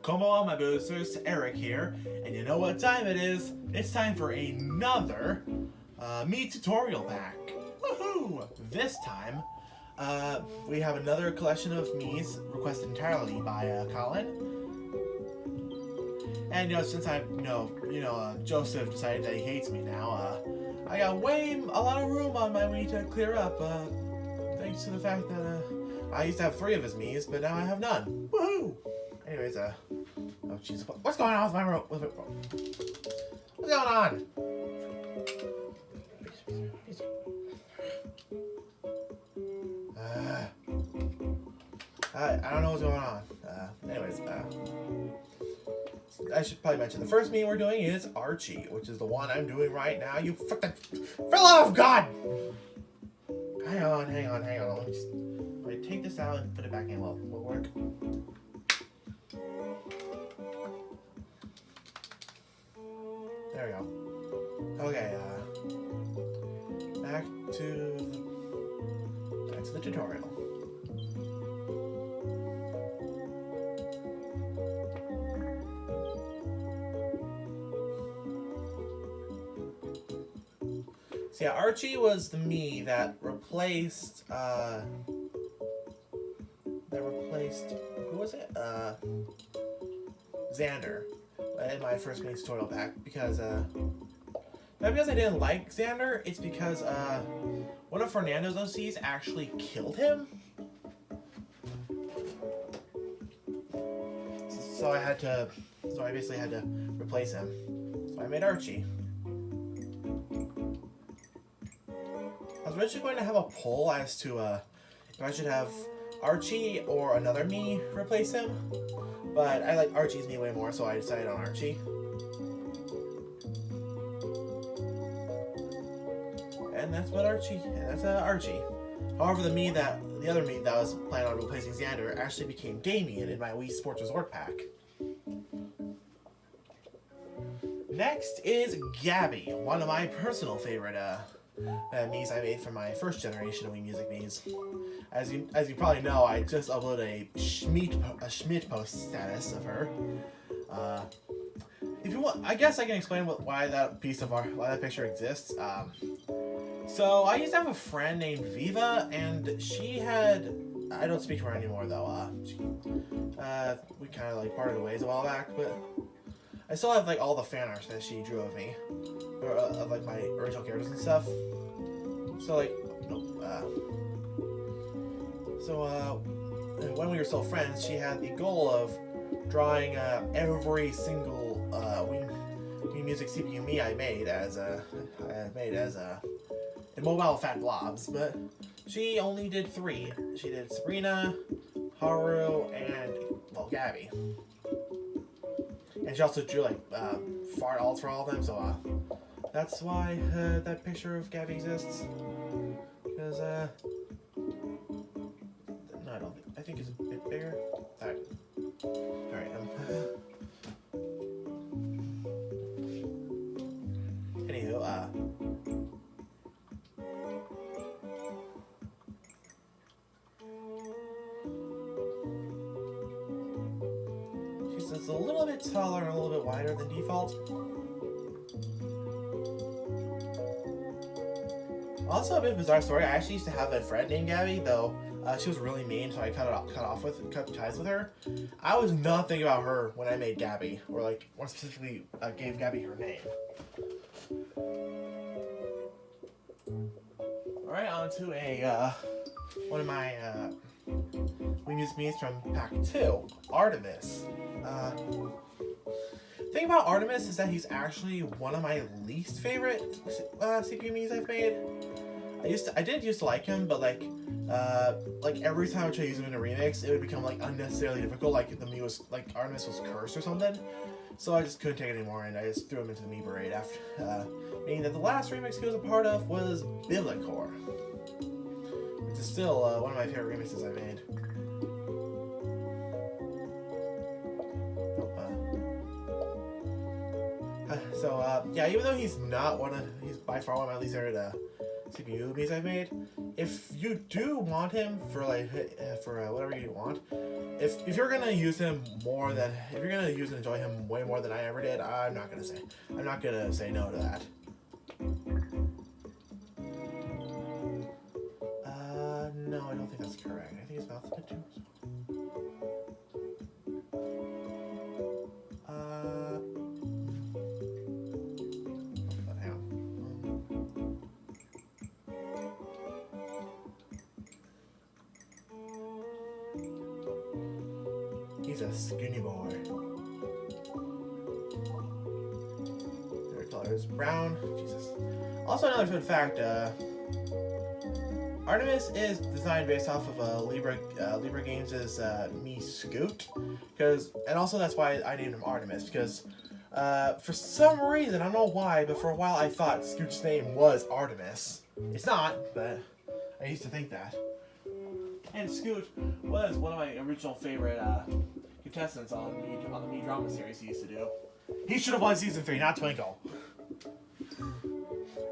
Como on, my boosters, Eric here, and you know what time it is? It's time for another Mii tutorial pack. Woohoo! This time, we have another collection of Miis requested entirely by Colin. And since Joseph decided that he hates me now, I got a lot of room on my Wii to clear up. Thanks to the fact that I used to have 3 of his Miis, but now I have none. Woohoo! Anyways, oh jeez, what's going on with my room? What's going on? I don't know what's going on. Anyways, I should probably mention the first Mii we're doing is Archie, which is the one I'm doing right now. You fucking for the love of God! Hang on. Let me take this out and put it back in. Will work. There we go. Okay, back to the tutorial. So yeah, Archie was the Mii that replaced who was it? Xander in my first Mii tutorial pack because not because I didn't like Xander, it's because one of Fernando's OCs actually killed him. So I basically had to replace him. So I made Archie. I was originally going to have a poll as to if I should have Archie or another Mii replace him, but I like Archie's Mii way more, so I decided on Archie. And that's Archie. However, the other Mii that was planning on replacing Xander actually became Damien in my Wii Sports Resort pack. Next is Gabby, one of my personal favorite Miis I made for my first generation of Wii Music Miis. As you probably know, I just uploaded a Schmidt post status of her. If you want, I guess I can explain why that picture exists. So I used to have a friend named Viva, and she had. I don't speak to her anymore though. We kind of like parted ways a while back, but I still have like all the fan art that she drew of me, or of like my original characters and stuff. So like, when we were still friends, she had the goal of drawing every single Wii Music CPU Mii I made as immobile fat blobs, but she only did 3. She did Sabrina, Haru, and Gabby. And she also drew like fart alts for all of them, so that's why that picture of Gabby exists. Because no, I think it's a bit bigger. Alright. Anywho, she's a little bit taller and a little bit wider than default. Also, a bit of a bizarre story. I actually used to have a friend named Gabby, though she was really mean, so I cut ties with her. I was not thinking about her when I made Gabby, or like more specifically, gave Gabby her name. All right, on to one of my Wii Music Miis from Pack 2, Artemis. The thing about Artemis is that he's actually one of my least favorite CPU Miis I've made. I did used to like him, but like every time I tried to use him in a remix, it would become like unnecessarily difficult. Like the Mii was like Artemis was cursed or something, so I just couldn't take it anymore, and I just threw him into the Mii Parade after. Meaning that the last remix he was a part of was Biblicor, which is still one of my favorite remixes I made. Yeah, even though he's by far one of my least favorite CPU Miis I've made. If you do want him for like whatever you want, if you're gonna use him more than if you're gonna use and enjoy him way more than I ever did, I'm not gonna say no to that. No, I don't think that's correct. I think his mouth's a bit too. He's a skinny boy. Their color is brown. Jesus. Also, another fun fact: Artemis is designed based off of Libra Games' Miis Scoot, and also that's why I named him Artemis because for some reason I don't know why, but for a while I thought Scoot's name was Artemis. It's not, but I used to think that. And Scoot was one of my original favorite contestants on the Mii drama series he used to do. He should have won season 3, not Twinkle.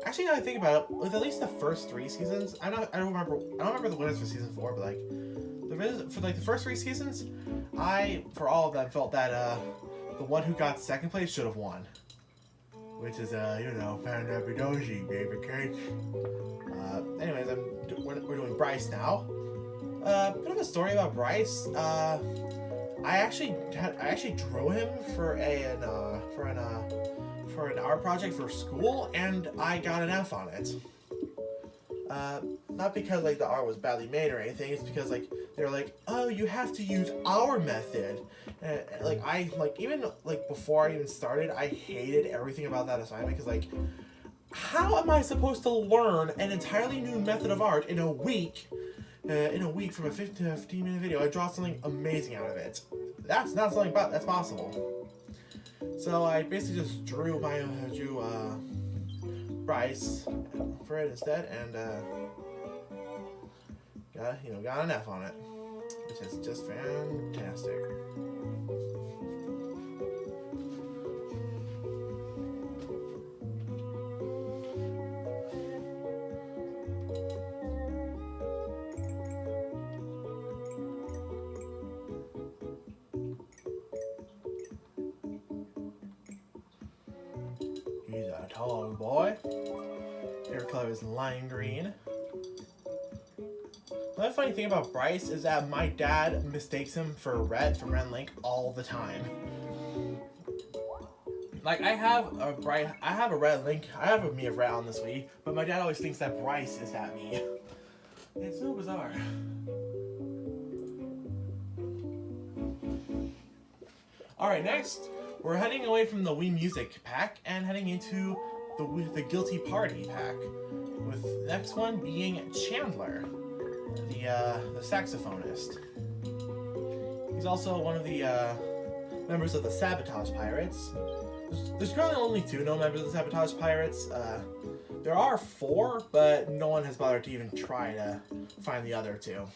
Actually, now I think about it, with at least the first 3 seasons, I don't remember the winners for season 4, but like the first 3 seasons, for all of them felt that the one who got second place should have won, which is Fandabidoji, baby cake. Anyways, we're doing Bryce now. Bit of a story about Bryce. I actually drew him for an art project for school, and I got an F on it. Not because like the art was badly made or anything. It's because like they're like, oh, you have to use our method. And even before I even started, I hated everything about that assignment because like, how am I supposed to learn an entirely new method of art in a week? From a 15 to 15-minute video, I draw something amazing out of it. That's not something that's possible. So I basically just drew Bryce for it instead, and got an F on it, which is just fantastic. He's a tall boy. Hair color is lime green. Another funny thing about Bryce is that my dad mistakes him for Red from Red Link all the time. Like I have a Red Link, I have a Mii of Red on this Wii, but my dad always thinks that Bryce is that Mii. It's so bizarre. Alright, next, we're heading away from the Wii Music pack and heading into the Guilty Party pack, with the next one being Chandler, the saxophonist. He's also one of the members of the Sabotage Pirates. There's currently only 2 known members of the Sabotage Pirates. There are 4, but no one has bothered to even try to find the other 2.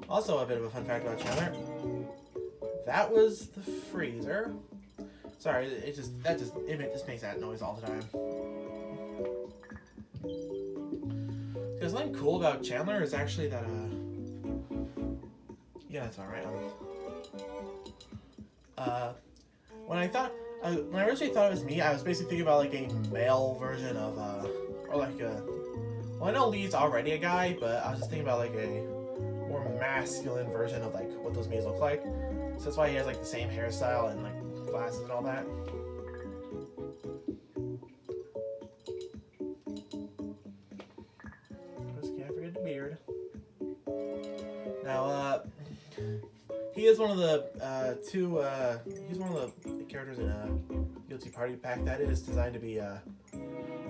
Also, a bit of a fun fact about Chandler. That was the freezer. Sorry, it just makes that noise all the time. Because something cool about Chandler is actually that yeah, that's alright. When I originally thought it was me, I was basically thinking about like a male version of well, I know Lee's already a guy, but I was just thinking about like a more masculine version of like what those Miis look like. So that's why he has like the same hairstyle and like glasses and all that. Just can't forget the beard. Now, he is one of the he's one of the characters in a Guilty Party pack that is designed to be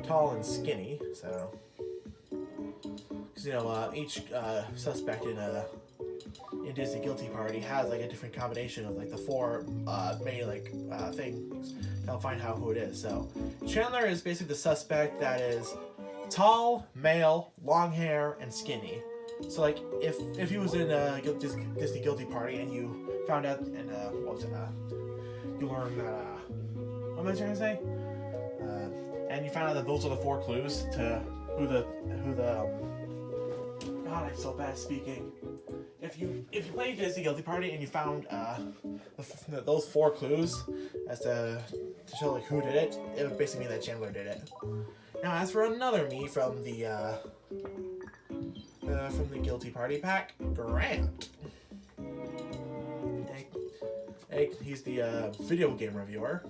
tall and skinny. So, because each suspect in Disney Guilty Party has like a different combination of like the 4 main things to help find out who it is. So Chandler is basically the suspect that is tall, male, long hair, and skinny. So like if he was in a Disney Guilty Party and you found out and what was it? You learned that what am I trying to say? And you found out that those are the 4 clues to who the God, I'm so bad at speaking. If you play Disney Guilty Party and you found those 4 clues as to show like who did it, it would basically mean that Chandler did it. Now, as for another Mii from the Guilty Party pack, Grant. He's the video game reviewer,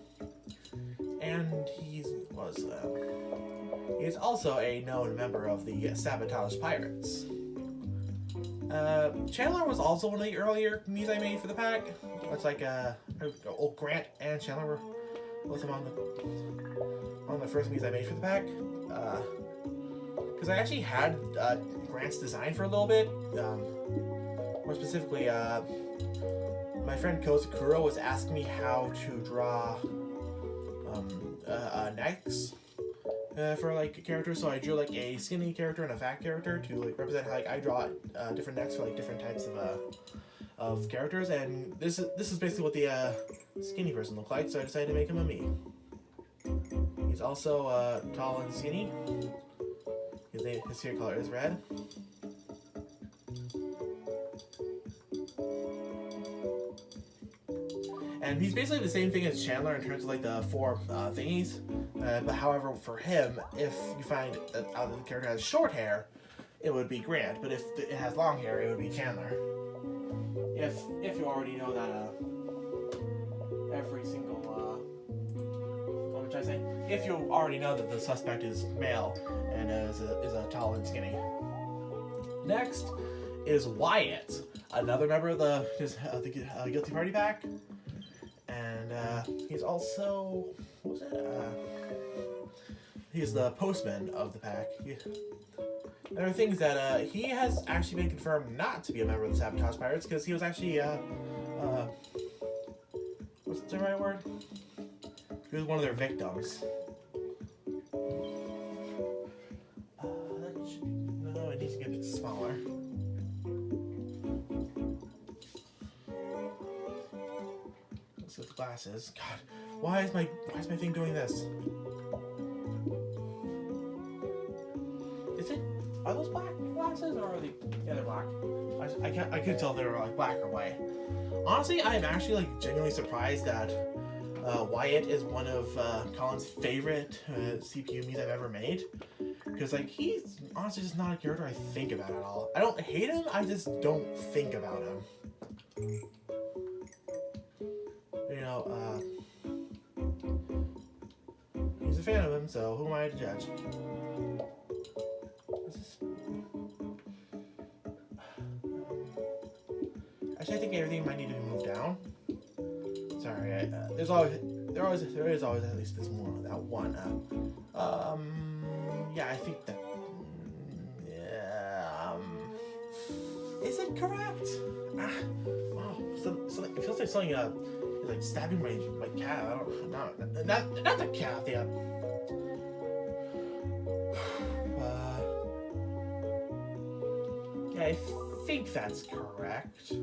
and he's also a known member of the Sabotage Pirates. Chandler was also one of the earlier Miis I made for the pack. It's like old Grant and Chandler were both on the first Miis I made for the pack. Because I actually had Grant's design for a little bit. More specifically, my friend Kozakuro was asking me how to draw necks for like characters. So I drew like a skinny character and a fat character to like represent how like I draw different necks for like different types of characters. And this is basically what the skinny person looked like. So I decided to make him a Mii. He's also tall and skinny. His hair color is red. And he's basically the same thing as Chandler in terms of like the 4 thingies. But however, for him, if you find that the character has short hair, it would be Grant. But if it has long hair, it would be Chandler. If you already know that every single what should I say? If you already know that the suspect is male and is a tall and skinny. Next is Wyatt, another member of the Guilty Party pack. And he's also, what was it? He's the postman of the pack. There are things that he has actually been confirmed not to be a member of the Sabotage Pirates because he was actually, what's the right word? He was one of their victims. No, it needs to get a bit smaller. With glasses. God, why is my thing doing this? Are those black glasses or are they? Yeah, they're black. I couldn't tell if they were like black or white. Honestly, I'm actually like genuinely surprised that Wyatt is one of Colin's favorite CPU Miis I've ever made. Because like he's honestly just not a character I think about at all. I don't hate him. I just don't think about him. He's a fan of him, so who am I to judge? Actually, I think everything might need to be moved down. Sorry, there is always at least this one, that one. Yeah, I think that. Is it correct? So it feels like something is like stabbing my cat. I don't know. Not the cat. Yeah. Yeah, I think that's correct.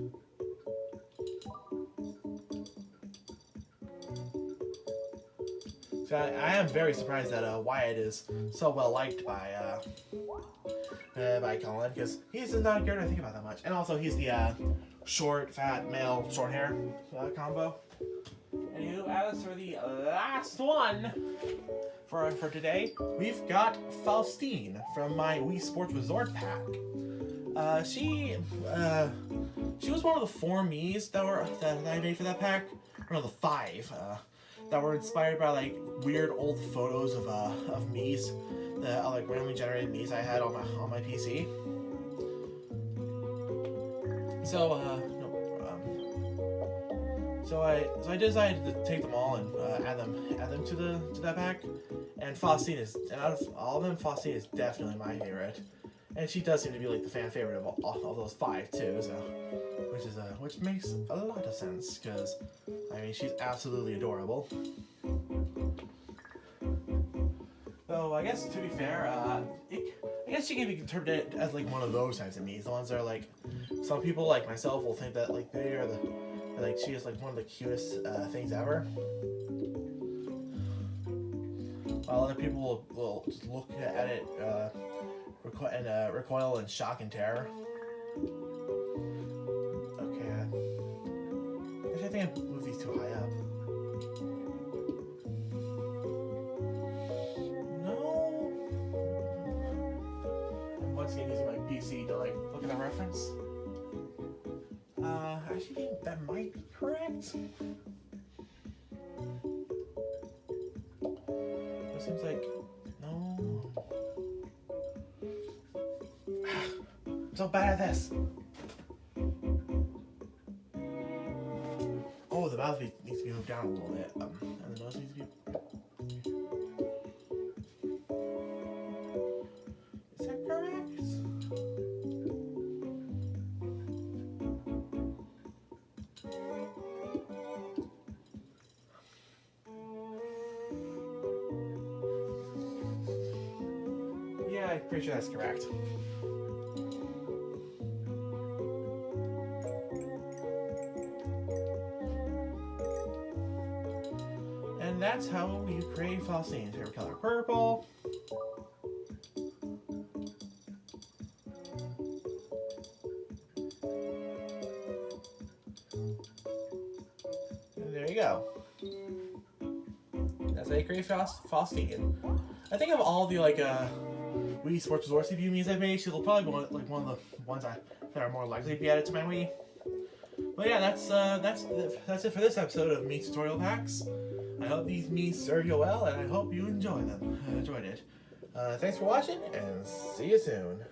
So I am very surprised that Wyatt is so well liked by Colin, because he's not a character I think about that much. And also he's the short, fat, male, short hair combo. Anywho, as for the last one for today, we've got Faustine from my Wii Sports Resort pack. She was one of the 4 Miis that I made for that pack. Or no, the 5 that were inspired by like weird old photos of Miis, the like randomly generated Miis I had on my PC. So I decided to take them all and add them to that pack. And Faustine is, and out of all of them, Faustine is definitely my favorite. And she does seem to be like the fan favorite of all those 5 too, so which makes a lot of sense because I mean she's absolutely adorable. So I guess to be fair, it I guess you can interpret it as like one of those types of Miis. The ones that are like, some people like myself will think that like they are like she is like one of the cutest things ever. While other people will just look at it recoil in shock and terror. Okay. Actually, I think I moved these too high up. No. I'm once again using my PC to like look at the reference. I actually think that might be correct. It seems like no. I'm so bad at this. Oh, the mouth needs to be moved down a little bit. And the nose needs to be. Is that correct? Yeah, I'm pretty sure that's correct. And that's how you create Faustine's favorite color, purple. And there you go. That's how you create Faustine. I think of all the like Wii Sports Resort CPU Miis I've made, she'll probably be one of the ones that are more likely to be added to my Wii. But yeah, that's it for this episode of Miis Tutorial Packs. I hope these Miis serve you well, and I hope you enjoy them. I enjoyed it. Thanks for watching, and see you soon.